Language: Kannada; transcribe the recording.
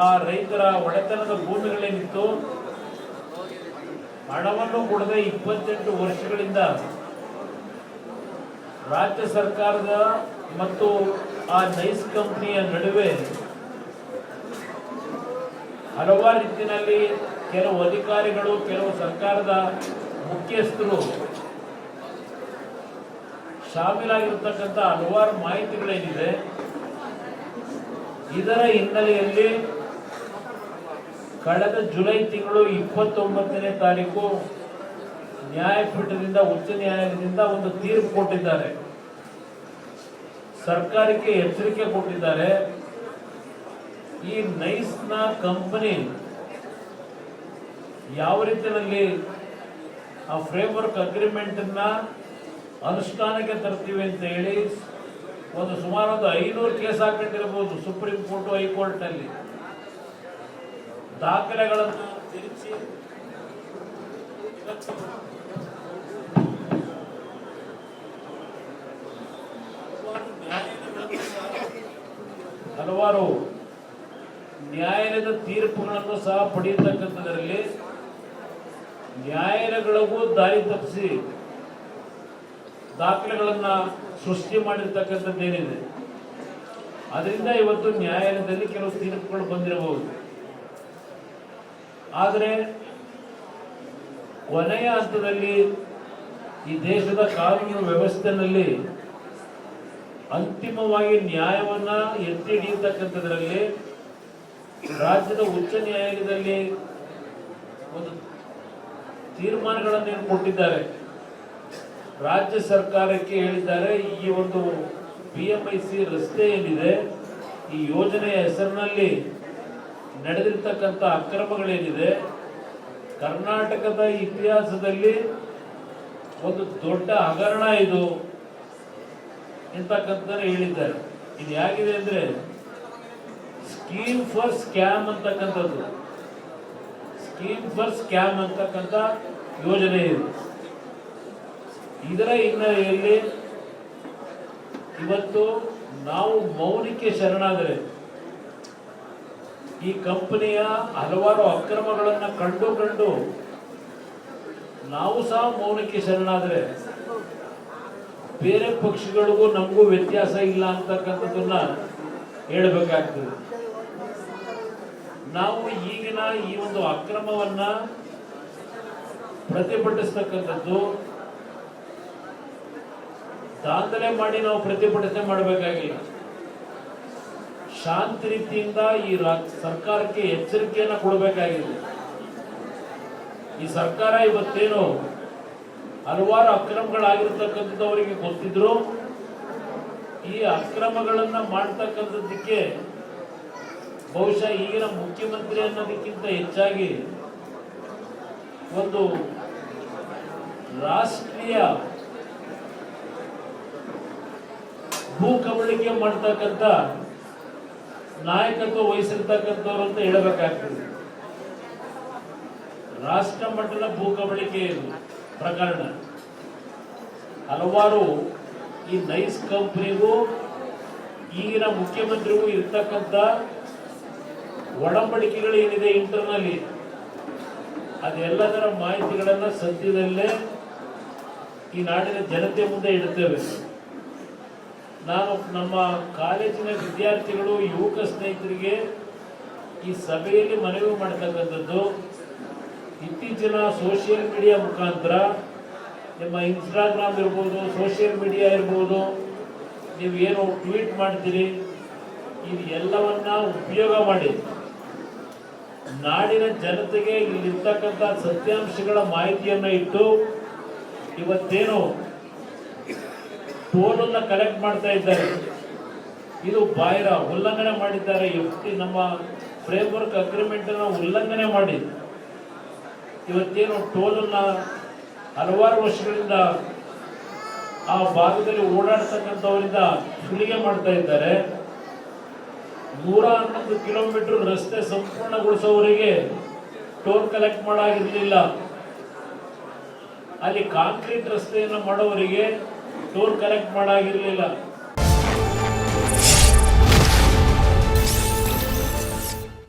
ಆ ರೈತರ ಒಡೆತನದ ಭೂಮಿಗಳೇನಿತ್ತು ಹಣವನ್ನು ಕೊಡದೆ 28 ವರ್ಷಗಳಿಂದ ರಾಜ್ಯ ಸರ್ಕಾರದ ಮತ್ತು ಆ ನೈಸ್ ಕಂಪನಿಯ ನಡುವೆ ಹಲವಾರು ರೀತಿಯಲ್ಲಿ ಕೆಲವು ಅಧಿಕಾರಿಗಳು, ಕೆಲವು ಸರ್ಕಾರದ ಮುಖ್ಯಸ್ಥರು ಶಾಮೀಲಾಗಿರ್ತಕ್ಕಂಥ ಹಲವಾರು ಮಾಹಿತಿಗಳೇನಿದೆ, ಇದರ ಹಿನ್ನೆಲೆಯಲ್ಲಿ ಕಳೆದ ಜುಲೈ ತಿಂಗಳು 29ನೇ ತಾರೀಕು ನ್ಯಾಯಪೀಠದಿಂದ, ಉಚ್ಚ ನ್ಯಾಯಾಲಯದಿಂದ ಒಂದು ತೀರ್ಪು ಕೊಟ್ಟಿದ್ದಾರೆ. ಸರ್ಕಾರಕ್ಕೆ ಎಚ್ಚರಿಕೆ ಕೊಟ್ಟಿದ್ದಾರೆ. ಈ ನೈಸ್ನ ಕಂಪನಿ ಯಾವ ರೀತಿಯಲ್ಲಿ ಆ ಫ್ರೇಮ್ವರ್ಕ್ ಅಗ್ರಿಮೆಂಟ್ ಅನ್ನ ಅನುಷ್ಠಾನಕ್ಕೆ ತರ್ತೀವಿ ಅಂತ ಹೇಳಿ ಸುಮಾರು 500 ಕೇಸ್ ಹಾಕೊಂಡಿರಬಹುದು ಸುಪ್ರೀಂ ಕೋರ್ಟ್, ಹೈಕೋರ್ಟ್ ನಲ್ಲಿ. ದಾಖಲೆಗಳನ್ನು ತಿರುಚಿ ಹಲವಾರು ನ್ಯಾಯಾಲಯದ ತೀರ್ಪುಗಳನ್ನು ಸಹ ಪಡೆಯತಕ್ಕಂಥದ್ರಲ್ಲಿ ನ್ಯಾಯಾಲಯಗಳಿಗೂ ದಾರಿ ತಪ್ಪಿಸಿ ದಾಖಲೆಗಳನ್ನ ಸೃಷ್ಟಿ ಮಾಡಿರ್ತಕ್ಕಂಥದ್ದೇನಿದೆ. ಅದರಿಂದ ಇವತ್ತು ನ್ಯಾಯಾಲಯದಲ್ಲಿ ಕೆಲವು ತೀರ್ಪುಗಳು ಬಂದಿರಬಹುದು. ಆದರೆ ಕೊನೆಯ ಹಂತದಲ್ಲಿ ಈ ದೇಶದ ಕಾನೂನು ವ್ಯವಸ್ಥೆಯಲ್ಲಿ ಅಂತಿಮವಾಗಿ ನ್ಯಾಯವನ್ನ ಎತ್ತಿ ಹಿಡಿಯತಕ್ಕಂಥದ್ರಲ್ಲಿ ರಾಜ್ಯದ ಉಚ್ಚ ನ್ಯಾಯಾಲಯದಲ್ಲಿ ಒಂದು ತೀರ್ಮಾನಗಳನ್ನು ಕೊಟ್ಟಿದ್ದಾರೆ. ರಾಜ್ಯ ಸರ್ಕಾರಕ್ಕೆ ಹೇಳಿದ್ದಾರೆ, ಈ ಒಂದು PMIC ರಸ್ತೆ ಏನಿದೆ, ಈ ಯೋಜನೆಯ ಹೆಸರಿನಲ್ಲಿ ನಡೆದಿರ್ತಕ್ಕಂಥ ಅಕ್ರಮಗಳೇನಿದೆ, ಕರ್ನಾಟಕದ ಇತಿಹಾಸದಲ್ಲಿ ಒಂದು ದೊಡ್ಡ ಹಗರಣ ಇದು ಅಂತಕ್ಕಂಥ ಹೇಳಿದ್ದಾರೆ. ಇದು ಹೇಗಿದೆ ಅಂದ್ರೆ ಸ್ಕೀಮ್ ಫಾರ್ ಸ್ಕ್ಯಾಮ್ ಅಂತಕ್ಕಂಥದ್ದು, ಸ್ಕೀಮ್ ಫಾರ್ ಸ್ಕ್ಯಾಮ್ ಅಂತಕ್ಕಂಥ ಯೋಜನೆ ಇದೆ. ಇದರ ಹಿನ್ನೆಲೆಯಲ್ಲಿ ಇವತ್ತು ನಾವು ಮೌನಕ್ಕೆ ಶರಣಾದರೆ ಈ ಕಂಪನಿಯ ಹಲವಾರು ಅಕ್ರಮಗಳನ್ನು ಕಂಡು ನಾವು ಸಹ ಮೌನಕ್ಕೆ ಶರಣಾದರೆ ಬೇರೆ ಪಕ್ಷಗಳಿಗೂ ನಮಗೂ ವ್ಯತ್ಯಾಸ ಇಲ್ಲ ಅಂತಕ್ಕಂಥದ್ದನ್ನ ಹೇಳಬೇಕಾಗ್ತದೆ. ನಾವು ಈಗಿನ ಈ ಒಂದು ಅಕ್ರಮವನ್ನ ಪ್ರತಿಭಟಿಸ್ತಕ್ಕಂಥದ್ದು ದಾಂಧಲೆ ಮಾಡಿ ನಾವು ಪ್ರತಿಭಟನೆ ಮಾಡಬೇಕಾಗಿಲ್ಲ. ಶಾಂತಿ ರೀತಿಯಿಂದ ಈ ಸರ್ಕಾರಕ್ಕೆ ಎಚ್ಚರಿಕೆಯನ್ನು ಕೊಡಬೇಕಾಗಿದೆ. ಈ ಸರ್ಕಾರ ಇವತ್ತೇನು ಹಲವಾರು ಅಕ್ರಮಗಳಾಗಿರ್ತಕ್ಕಂಥದ್ದು ಅವರಿಗೆ ಗೊತ್ತಿದ್ರು, ಈ ಅಕ್ರಮಗಳನ್ನ ಮಾಡ್ತಕ್ಕಂಥದ್ದಕ್ಕೆ ಬಹುಶಃ ಈಗಿನ ಮುಖ್ಯಮಂತ್ರಿ ಅನ್ನೋದಕ್ಕಿಂತ ಹೆಚ್ಚಾಗಿ ಒಂದು ರಾಷ್ಟ್ರೀಯ ಭೂ ಕಬಳಿಕೆ ಮಾಡ್ತಕ್ಕಂಥ ನಾಯಕತ್ವ ವಹಿಸಿರ್ತಕ್ಕಂಥವ್ರು ಅಂತ ಹೇಳಬೇಕಾಗ್ತದೆ. ರಾಷ್ಟ್ರ ಮಟ್ಟದ ಭೂ ಕಬಳಿಕೆ ಪ್ರಕರಣ ಹಲವಾರು ಈ ನೈಸ್ ಕಂಪನಿಗೂ ಈಗಿನ ಮುಖ್ಯಮಂತ್ರಿಗೂ ಇರ್ತಕ್ಕಂಥ ಒಡಂಬಡಿಕೆಗಳು ಏನಿದೆ ಇಂಟರ್ನಲ್ಲಿ, ಅದೆಲ್ಲದರ ಮಾಹಿತಿಗಳನ್ನ ಸದ್ಯದಲ್ಲೇ ಈ ನಾಡಿನ ಜನತೆ ಮುಂದೆ ಇಡುತ್ತೇವೆ. ನಾನು ನಮ್ಮ ಕಾಲೇಜಿನ ವಿದ್ಯಾರ್ಥಿಗಳು, ಯುವಕ ಸ್ನೇಹಿತರಿಗೆ ಈ ಸಭೆಯಲ್ಲಿ ಮನವಿ ಮಾಡತಕ್ಕಂಥದ್ದು, ಇತ್ತೀಚಿನ ಸೋಷಿಯಲ್ ಮೀಡಿಯಾ ಮುಖಾಂತರ ನಿಮ್ಮ ಇನ್ಸ್ಟಾಗ್ರಾಮ್ ಇರ್ಬೋದು, ಸೋಷಿಯಲ್ ಮೀಡಿಯಾ ಇರ್ಬೋದು, ನೀವು ಏನು ಟ್ವೀಟ್ ಮಾಡ್ತೀರಿ, ಇದು ಎಲ್ಲವನ್ನ ಉಪಯೋಗ ಮಾಡಿ ನಾಡಿನ ಜನತೆಗೆ ಇಲ್ಲಿರ್ತಕ್ಕಂಥ ಸತ್ಯಾಂಶಗಳ ಮಾಹಿತಿಯನ್ನು ಇಟ್ಟು ಇವತ್ತೇನು ಟೋಲನ್ನ ಕಲೆಕ್ಟ್ ಮಾಡ್ತಾ ಇದ್ದಾರೆ, ಇದು ಬಾಹಿರ ಉಲ್ಲಂಘನೆ ಮಾಡಿದ್ದಾರೆ. ನಮ್ಮ ಫ್ರೇಮ್ವರ್ಕ್ ಅಗ್ರಿಮೆಂಟ್ ಅನ್ನು ಉಲ್ಲಂಘನೆ ಮಾಡಿ ಇವತ್ತೇನು ಟೋಲನ್ನ ಹಲವಾರು ವರ್ಷಗಳಿಂದ ಆ ಭಾಗದಲ್ಲಿ ಓಡಾಡ್ತಕ್ಕಂಥವರಿಂದ ಸುಲಿಗೆ ಮಾಡ್ತಾ ಇದ್ದಾರೆ. 111 ಕಿಲೋಮೀಟರ್ ರಸ್ತೆ ಸಂಪೂರ್ಣಗೊಳಿಸೋವರಿಗೆ ಟೋಲ್ ಕಲೆಕ್ಟ್ ಮಾಡಾಗಿರ್ಲಿಲ್ಲ. ಅಲ್ಲಿ ಕಾಂಕ್ರೀಟ್ ರಸ್ತೆಯನ್ನು ಮಾಡೋವರಿಗೆ ಟೋಲ್ ಕಲೆಕ್ಟ್ ಮಾಡಾಗಿರ್ಲಿಲ್ಲ.